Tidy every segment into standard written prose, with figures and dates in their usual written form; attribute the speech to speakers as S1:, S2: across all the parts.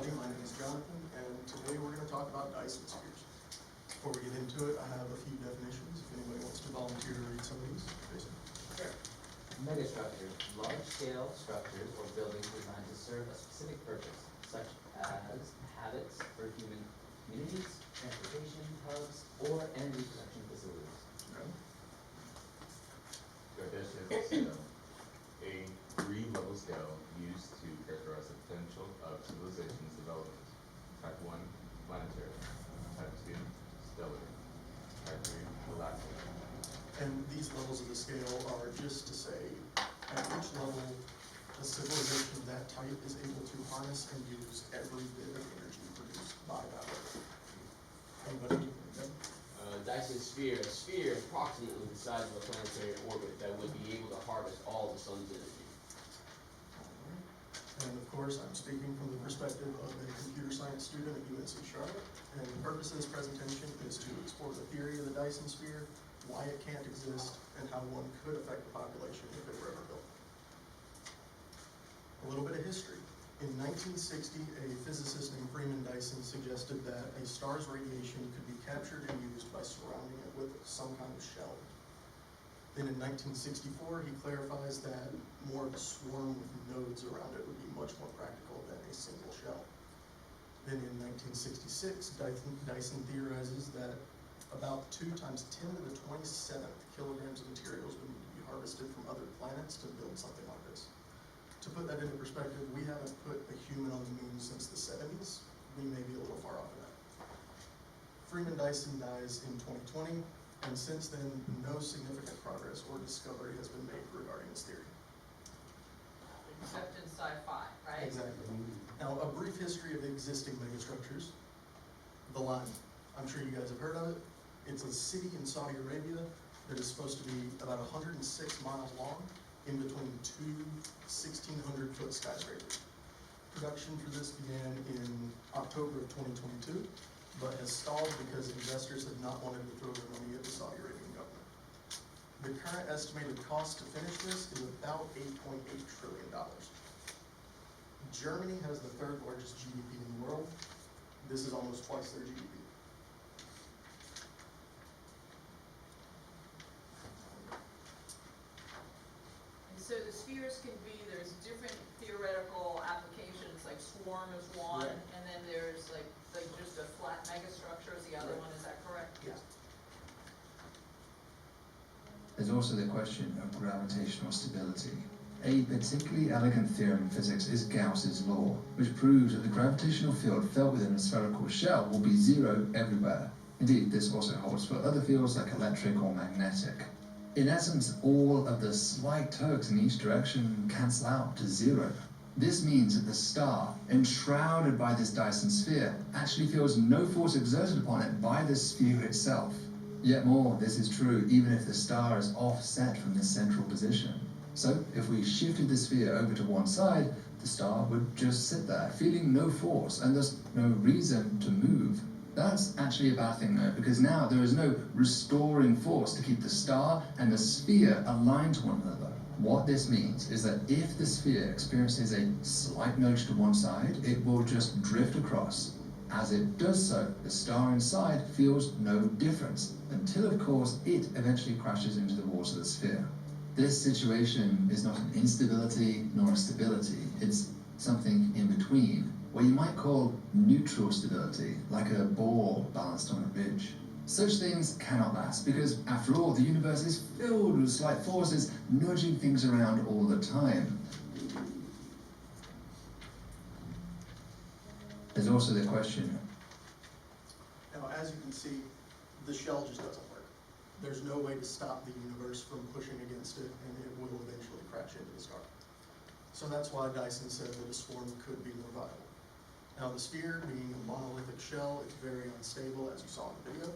S1: everybody. My name is Jonathan, and today we're going to talk about Dyson spheres. Before we get into it, I have a few definitions. If anybody wants to volunteer to read some of these, Jason.
S2: Sure. Megastructure, large-scale structures or buildings designed to serve a specific purpose, such as habits for human communities, transportation hubs, or energy production facilities.
S3: Tradition, a three-level scale used to characterize the potential of civilization's development. Type 1, planetary. Type 2, stellar. Type 3, galactic.
S1: And these levels of the scale are just to say, at each level, a civilization of that type is able to harness and use every bit of energy produced by that level. Anybody? Okay.
S4: Dyson sphere, a sphere approximately the size of a planetary orbit that would be able to harvest all the sun's energy.
S1: And of course, I'm speaking from the perspective of a computer science student at UNC Charlotte. And the purpose of this presentation is to explore the theory of the Dyson sphere, why it can't exist, and how one could affect the population if it were ever built. A little bit of history. In 1960, a physicist named Freeman Dyson suggested that a star's radiation could be captured and used by surrounding it with some kind of shell. Then in 1964, he clarifies that more of a swarm with nodes around it would be much more practical than a single shell. Then in 1966, Dyson theorizes that about 2 times 10 to the 27th kilograms of materials would need to be harvested from other planets to build something like this. To put that into perspective, we haven't put a human on the moon since the 70s. We may be a little far off of that. Freeman Dyson dies in 2020, and since then, no significant progress or discovery has been made regarding this theory.
S5: Except in sci-fi, right?
S1: Exactly. Now, a brief history of existing megastructures. The Line. I'm sure you guys have heard of it. It's a city in Saudi Arabia that is supposed to be about 106 miles long, in between two 1,600-foot skyscrapers. Production for this began in October of 2022, but has stalled because investors have not wanted to throw their money at the Saudi Arabian government. The current estimated cost to finish this is about $8.8 trillion. Germany has the 3rd largest GDP in the world. This is almost twice their GDP.
S5: So the spheres can be, there's different theoretical applications, like swarm is one,
S1: Right.
S5: and then there's like just a flat megastructure is the other
S1: Right.
S5: one, is that correct?
S1: Yeah.
S6: There's also the question of gravitational stability. A particularly elegant theorem in physics is Gauss's law, which proves that the gravitational field felt within a spherical shell will be zero everywhere. Indeed, this also holds for other fields like electric or magnetic. In essence, all of the slight tugs in each direction cancel out to zero. This means that the star, enshrouded by this Dyson sphere, actually feels no force exerted upon it by the sphere itself. Yet more, this is true even if the star is offset from the central position. So, if we shifted the sphere over to one side, the star would just sit there, feeling no force and thus no reason to move. That's actually a bad thing though, because now there is no restoring force to keep the star and the sphere aligned to one another. What this means is that if the sphere experiences a slight nudge to one side, it will just drift across. As it does so, the star inside feels no difference, until of course it eventually crashes into the walls of the sphere. This situation is not an instability nor a stability, it's something in between, what you might call neutral stability, like a ball balanced on a ridge. Such things cannot last, because after all, the universe is filled with slight forces nudging things around all the time. There's also the question.
S1: Now, as you can see, the shell just doesn't work. There's no way to stop the universe from pushing against it, and it will eventually crash into the star. So that's why Dyson said that a swarm could be more viable. Now, the sphere, being a monolithic shell, is very unstable, as you saw in the video,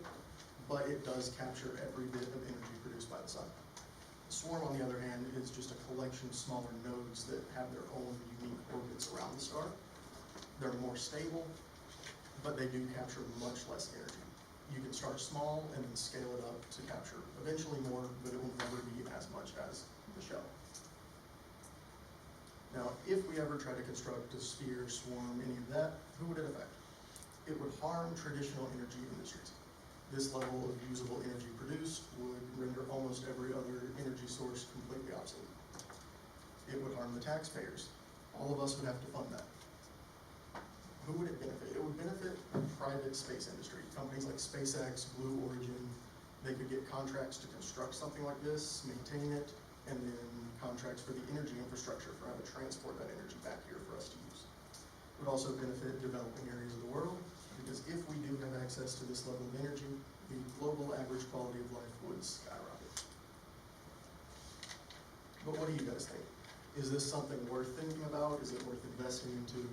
S1: but it does capture every bit of energy produced by the sun. The swarm, on the other hand, is just a collection of smaller nodes that have their own unique orbits around the star. They're more stable, but they do capture much less energy. You can start small and then scale it up to capture eventually more, but it will never be as much as the shell. Now, if we ever try to construct a sphere, swarm, any of that, who would it affect? It would harm traditional energy industries. This level of usable energy produced would render almost every other energy source completely obsolete. It would harm the taxpayers. All of us would have to fund that. Who would it benefit? It would benefit private space industry. Companies like SpaceX, Blue Origin, they could get contracts to construct something like this, maintain it, and then contracts for the energy infrastructure for how to transport that energy back here for us to use. It would also benefit developing areas of the world, because if we do have access to this level of energy, the global average quality of life would skyrocket. But what do you guys think? Is this something worth thinking about? Is it worth investing into?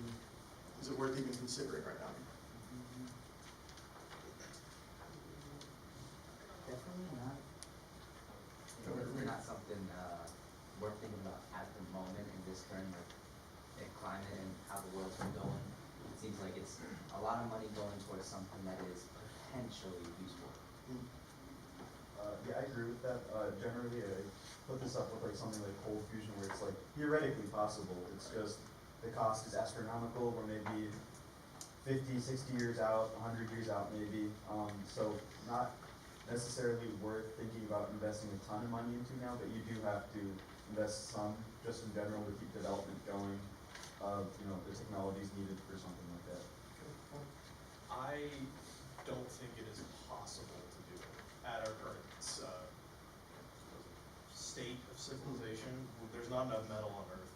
S1: Is it worth even considering right now?
S2: Definitely not. Definitely not something, worth thinking about at the moment in this current, climate and how the world's been going. It seems like it's a lot of money going towards something that is potentially useful.
S7: Yeah, I agree with that. Generally, I put this up with like something like cold fusion, where it's like theoretically possible. It's just the cost is astronomical. We're maybe 50, 60 years out, 100 years out maybe. So not necessarily worth thinking about investing a ton of money into now, but you do have to invest some just in general to keep development going. The technologies needed for something like that.
S8: I don't think it is possible to do it at our current state of civilization. There's not enough metal on Earth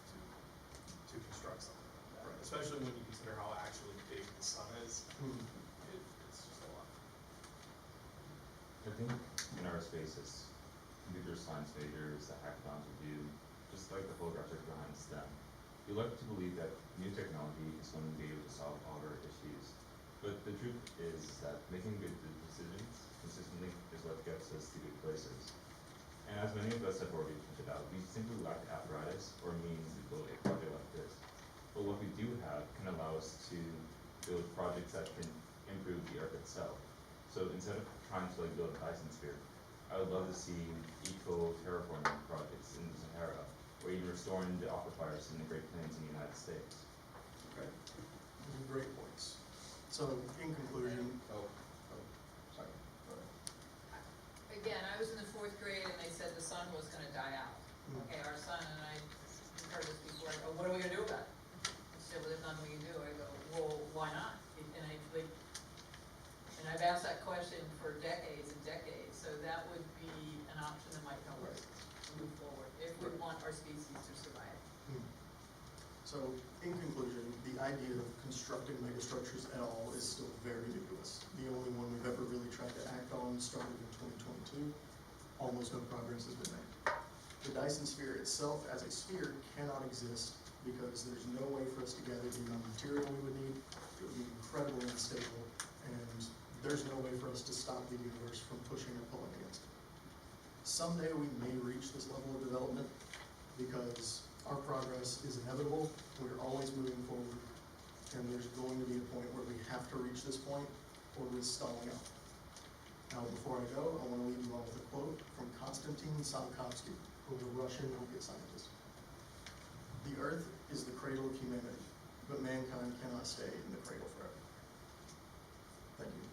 S8: to construct something like that, especially when you consider how actually big the sun is. It's just a lot.
S3: I think in our spaces, computer science majors, the hackathons we do, just like the whole project behind STEM, we like to believe that new technology is going to be able to solve all of our issues. But the truth is that making good decisions consistently is what gets us to good places. And as many of us have already pointed out, we simply lack apparatus or means to build a project like this. But what we do have can allow us to build projects that can improve the Earth itself. So instead of trying to build a Dyson sphere, I would love to see eco-terraforming projects in the Sahara, or even restoring the aquifers in the Great Plains in the United States.
S1: Okay, those are great points. So in conclusion, sorry, go ahead.
S5: Again, I was in the 4th grade and they said the sun was gonna die out. Okay, our son and I heard this before. I go, what are we gonna do about it? He said, well, there's nothing we can do. I go, well, why not? And I've asked that question for decades and decades, so that would be an option that might help us move forward if we want our species to survive.
S1: So in conclusion, the idea of constructing megastructures at all is still very new to us. The only one we've ever really tried to act on started in 2022. Almost no progress has been made. The Dyson sphere itself as a sphere cannot exist because there's no way for us to gather the amount of material we would need. It would be incredibly unstable, and there's no way for us to stop the universe from pushing or pulling against it. Someday we may reach this level of development because our progress is inevitable. We're always moving forward, and there's going to be a point where we have to reach this point or we're stalling out. Now, before I go, I want to leave you all with a quote from Konstantin Tsiolkovsky, who was a Russian rocket scientist. The Earth is the cradle of humanity, but mankind cannot stay in the cradle forever. Thank you.